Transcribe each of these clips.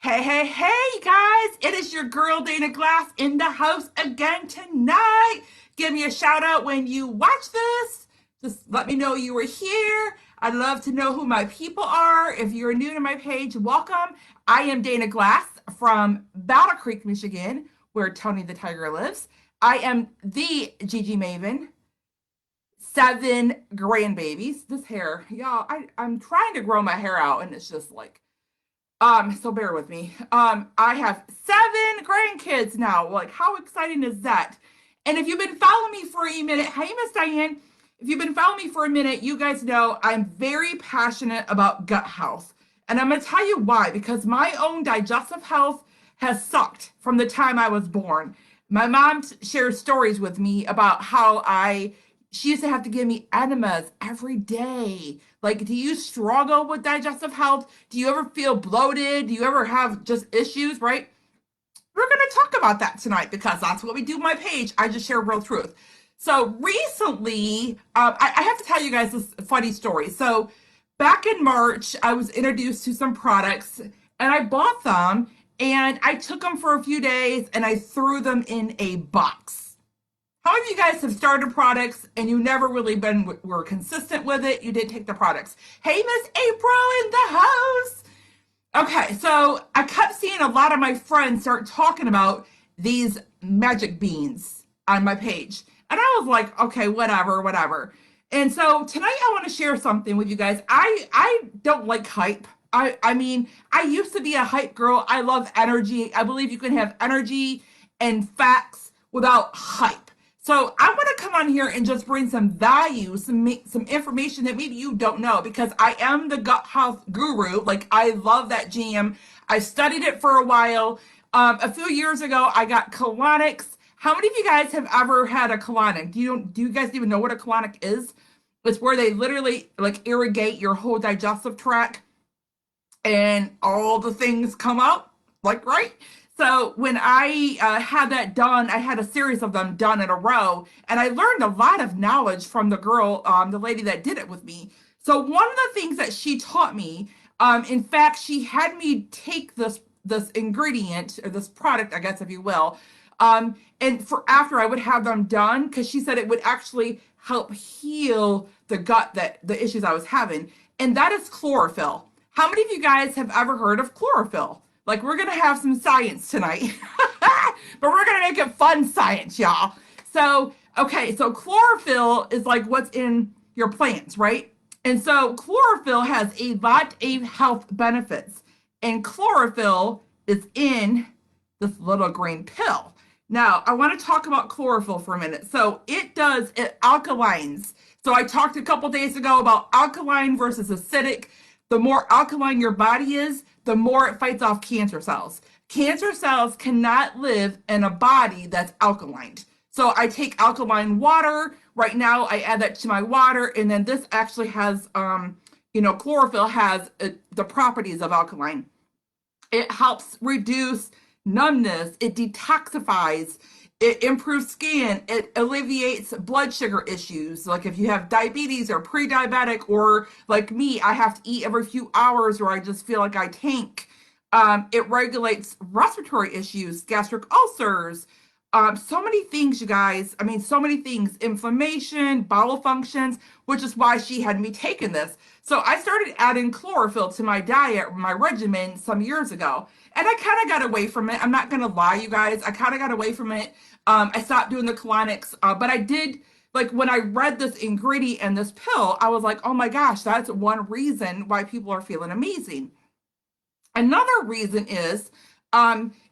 Hey, hey, hey, guys! It is your girl Dana Glass in the house again tonight. Give me a shout out when you watch this. Just let me know you were here. I'd love to know who my people are. If you're new to my page, welcome. I am Dana Glass from Battle Creek, Michigan, where Tony the Tiger lives. I am the Gigi Maven. 7 grandbabies. This hair, y'all, I'm trying to grow my hair out, and it's just like so bear with me. I have 7 grandkids now. Like, how exciting is that? And if you've been following me for a minute, hey, Miss Diane, if you've been following me for a minute, you guys know I'm very passionate about gut health. And I'm going to tell you why, because my own digestive health has sucked from the time I was born. My mom shares stories with me about how she used to have to give me enemas every day. Like, do you struggle with digestive health? Do you ever feel bloated? Do you ever have just issues, right? We're going to talk about that tonight because that's what we do on my page. I just share real truth. So recently, I have to tell you guys this funny story. So back in March, I was introduced to some products and I bought them and I took them for a few days and I threw them in a box. How many of you guys have started products and you never really were consistent with it? You did take the products. Hey, Miss April in the house. Okay, so I kept seeing a lot of my friends start talking about these magic beans on my page. And I was like, okay, whatever, whatever. And so tonight I want to share something with you guys. I don't like hype. I mean, I used to be a hype girl. I love energy. I believe you can have energy and facts without hype. So I want to come on here and just bring some value, some information that maybe you don't know, because I am the gut health guru. Like, I love that jam. I studied it for a while. A few years ago, I got colonics. How many of you guys have ever had a colonic? Do you guys even know what a colonic is? It's where they literally like irrigate your whole digestive tract and all the things come out, like, right? So when I had that done, I had a series of them done in a row, and I learned a lot of knowledge from the girl, the lady that did it with me. So one of the things that she taught me, in fact, she had me take this ingredient or this product, I guess, if you will, and for after I would have them done, because she said it would actually help heal the gut, that the issues I was having, and that is chlorophyll. How many of you guys have ever heard of chlorophyll? Like, we're gonna have some science tonight, but we're gonna make it fun science, y'all. So, okay, so chlorophyll is like what's in your plants, right? And so chlorophyll has a lot of health benefits, and chlorophyll is in this little green pill. Now, I want to talk about chlorophyll for a minute. So it alkalines. So I talked a couple days ago about alkaline versus acidic. The more alkaline your body is, the more it fights off cancer cells. Cancer cells cannot live in a body that's alkaline. So I take alkaline water. Right now, I add that to my water, and then this actually has, chlorophyll has the properties of alkaline. It helps reduce numbness, it detoxifies, it improves skin, it alleviates blood sugar issues. Like if you have diabetes or pre-diabetic, or like me, I have to eat every few hours or I just feel like I tank. It regulates respiratory issues, gastric ulcers, so many things, you guys. I mean, so many things, inflammation, bowel functions, which is why she had me taking this. So I started adding chlorophyll to my diet, my regimen, some years ago. And I kind of got away from it. I'm not going to lie, you guys. I kind of got away from it. I stopped doing the colonics, but I did, like, when I read this ingredient and this pill, I was like, oh my gosh, that's one reason why people are feeling amazing. Another reason is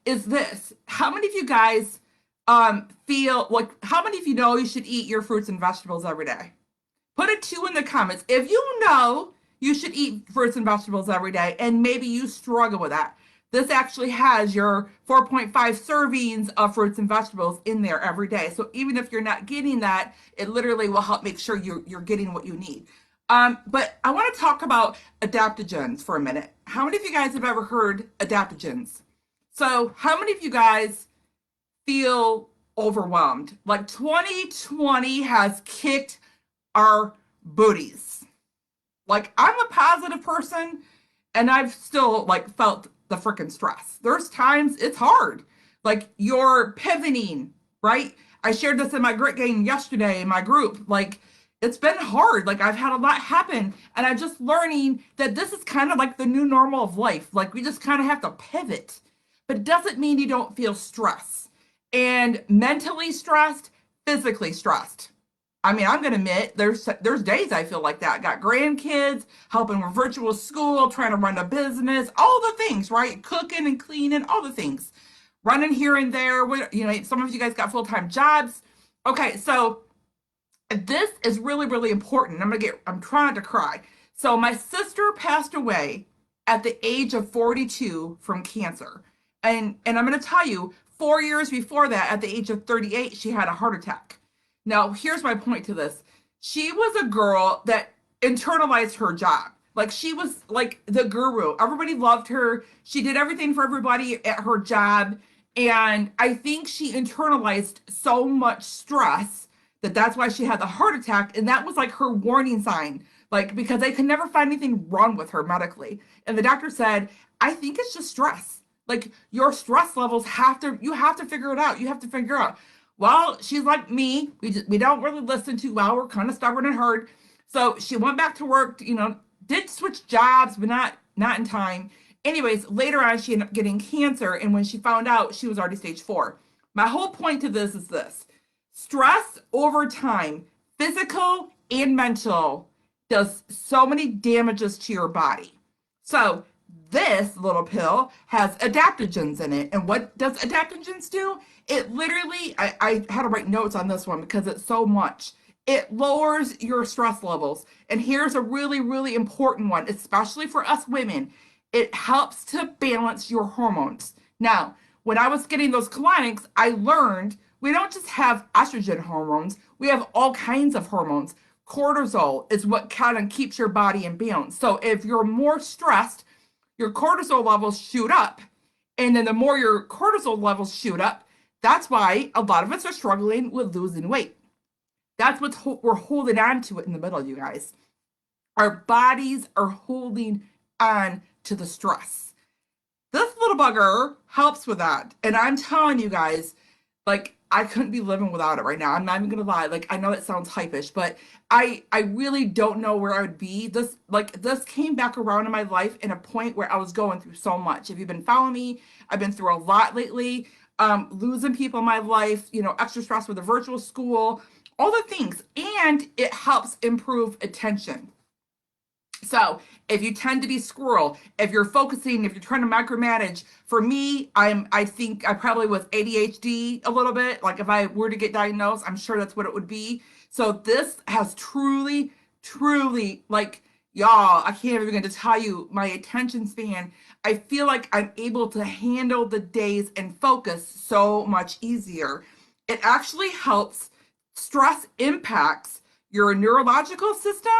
this. How many of you guys feel like, how many of you know you should eat your fruits and vegetables every day? Put a 2 in the comments if you know you should eat fruits and vegetables every day, and maybe you struggle with that. This actually has your 4.5 servings of fruits and vegetables in there every day. So even if you're not getting that, it literally will help make sure you're getting what you need. But I want to talk about adaptogens for a minute. How many of you guys have ever heard adaptogens? So how many of you guys feel overwhelmed? Like, 2020 has kicked our booties. Like, I'm a positive person and I've still like felt the freaking stress. There's times it's hard. Like you're pivoting, right? I shared this in my grit game yesterday in my group. Like it's been hard. Like I've had a lot happen and I'm just learning that this is kind of like the new normal of life. Like we just kind of have to pivot. But it doesn't mean you don't feel stress. And mentally stressed, physically stressed. I mean, I'm gonna admit there's days I feel like that. Got grandkids, helping with virtual school, trying to run a business, all the things, right? Cooking and cleaning, all the things. Running here and there. You know, some of you guys got full-time jobs. Okay, so this is really, really important. I'm trying not to cry. So my sister passed away at the age of 42 from cancer. And I'm gonna tell you, 4 years before that, at the age of 38, she had a heart attack. Now, here's my point to this. She was a girl that internalized her job. Like she was like the guru. Everybody loved her. She did everything for everybody at her job. And I think she internalized so much stress that that's why she had the heart attack. And that was like her warning sign, like because they could never find anything wrong with her medically. And the doctor said, I think it's just stress. Like your stress levels you have to figure it out. You have to figure out. Well, she's like me. We don't really listen too well. We're kind of stubborn and hard. So she went back to work, you know, did switch jobs, but not in time. Anyways, later on, she ended up getting cancer. And when she found out, she was already stage 4. My whole point to this is this: stress over time, physical and mental, does so many damages to your body. So this little pill has adaptogens in it. And what does adaptogens do? It literally, I had to write notes on this one because it's so much. It lowers your stress levels. And here's a really, really important one, especially for us women. It helps to balance your hormones. Now, when I was getting those colonics, I learned we don't just have estrogen hormones, we have all kinds of hormones. Cortisol is what kind of keeps your body in balance. So if you're more stressed, your cortisol levels shoot up. And then the more your cortisol levels shoot up, that's why a lot of us are struggling with losing weight. That's we're holding on to it in the middle, you guys. Our bodies are holding on to the stress. This little bugger helps with that. And I'm telling you guys, like, I couldn't be living without it right now. I'm not even gonna lie. Like, I know it sounds hypish, but I really don't know where I would be. This came back around in my life in a point where I was going through so much. If you've been following me, I've been through a lot lately. Losing people in my life, you know, extra stress with the virtual school, all the things. And it helps improve attention. So if you tend to be squirrel, if you're focusing, if you're trying to micromanage, for me, I think I probably with ADHD a little bit. Like if I were to get diagnosed, I'm sure that's what it would be. So this has truly, truly, like, y'all, I can't even begin to tell you my attention span. I feel like I'm able to handle the days and focus so much easier. It actually helps. Stress impacts your neurological system,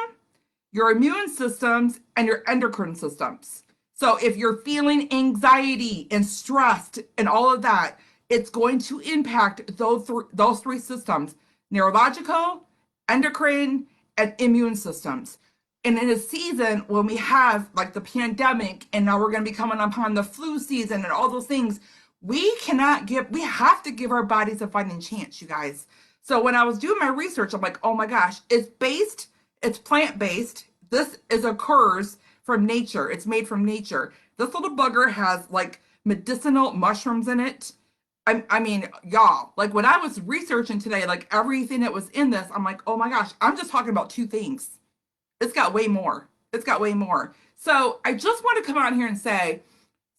your immune systems, and your endocrine systems. So if you're feeling anxiety and stressed and all of that, it's going to impact those three systems: neurological, endocrine, and immune systems. And in a season when we have like the pandemic, and now we're going to be coming upon the flu season and all those things, we have to give our bodies a fighting chance, you guys. So when I was doing my research, I'm like, oh my gosh, it's plant-based. This occurs from nature. It's made from nature. This little bugger has like medicinal mushrooms in it. I mean, y'all, like when I was researching today, like everything that was in this, I'm like, oh my gosh, I'm just talking about 2 things. It's got way more. It's got way more. So I just want to come out here and say,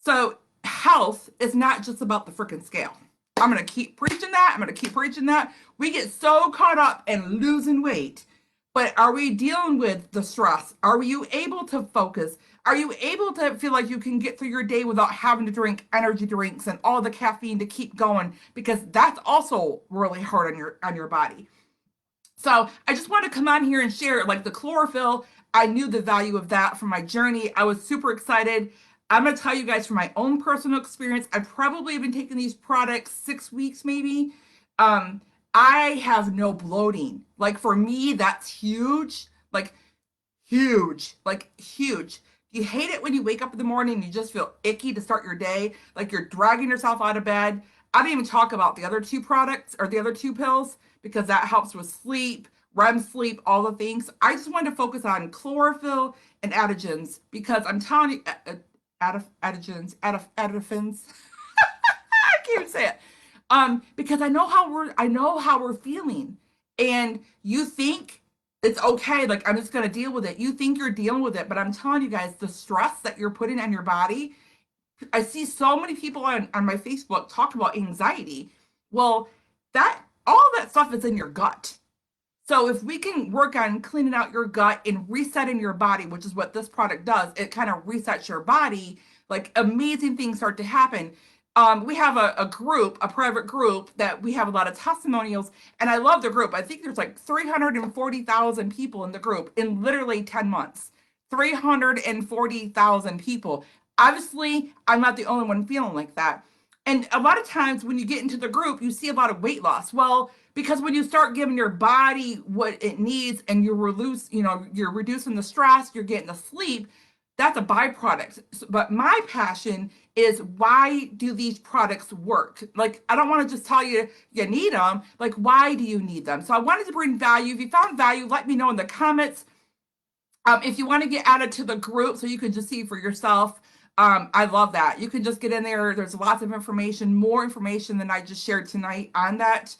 so health is not just about the freaking scale. I'm going to keep preaching that. I'm going to keep preaching that. We get so caught up in losing weight, but are we dealing with the stress? Are you able to focus? Are you able to feel like you can get through your day without having to drink energy drinks and all the caffeine to keep going? Because that's also really hard on your body. So I just want to come on here and share like the chlorophyll. I knew the value of that from my journey. I was super excited. I'm going to tell you guys from my own personal experience. I probably have been taking these products 6 weeks, maybe. I have no bloating. Like for me, that's huge. Like huge. Like huge. Do you hate it when you wake up in the morning and you just feel icky to start your day, like you're dragging yourself out of bed? I didn't even talk about the other two products or the other two pills because that helps with sleep, REM sleep, all the things. I just wanted to focus on chlorophyll and adaptogens because I'm telling you, adaptogens, adaptogens. I can't even say it. Because I know how we're feeling, and you think it's okay. Like I'm just gonna deal with it. You think you're dealing with it, but I'm telling you guys, the stress that you're putting on your body. I see so many people on my Facebook talk about anxiety. Well, that all that stuff is in your gut. So if we can work on cleaning out your gut and resetting your body, which is what this product does, it kind of resets your body, like amazing things start to happen. We have a group, a private group that we have a lot of testimonials, and I love the group. I think there's like 340,000 people in the group in literally 10 months. 340,000 people. Obviously, I'm not the only one feeling like that. And a lot of times when you get into the group, you see a lot of weight loss. Well, because when you start giving your body what it needs and you're reducing the stress, you're getting the sleep, that's a byproduct. But my passion is, why do these products work? Like, I don't want to just tell you you need them. Like, why do you need them? So I wanted to bring value. If you found value, let me know in the comments. If you want to get added to the group so you can just see for yourself, I love that. You can just get in there. There's lots of information, more information than I just shared tonight on that.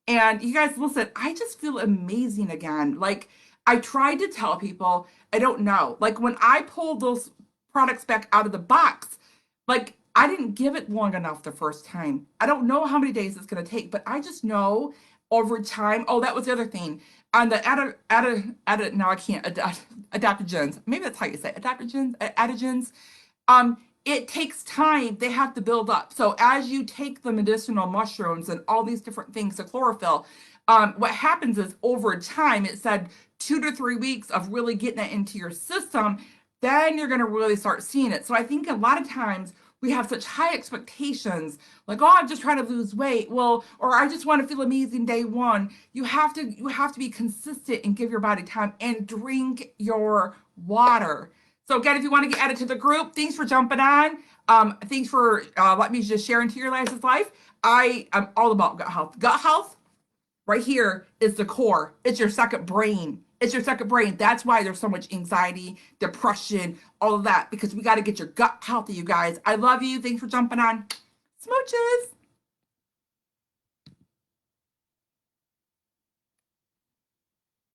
And you guys, listen, I just feel amazing again. Like, I tried to tell people, I don't know. Like, when I pulled those products back out of the box, like, I didn't give it long enough the first time. I don't know how many days it's going to take, but I just know over time. Oh, that was the other thing. On the now I can't adaptogens. Maybe that's how you say it, adaptogens. It takes time. They have to build up. So as you take the medicinal mushrooms and all these different things, the chlorophyll, what happens is over time, it said 2 to 3 weeks of really getting it into your system, then you're going to really start seeing it. So I think a lot of times we have such high expectations, like, oh, I'm just trying to lose weight. Well, or I just want to feel amazing day one. You have to be consistent and give your body time and drink your water. So again, if you want to get added to the group, thanks for jumping on. Thanks for letting me just share into your guys' life. I am all about gut health. Gut health right here is the core. It's your second brain. It's your second brain. That's why there's so much anxiety, depression, all of that, because we got to get your gut healthy, you guys. I love you. Thanks for jumping on. Smooches.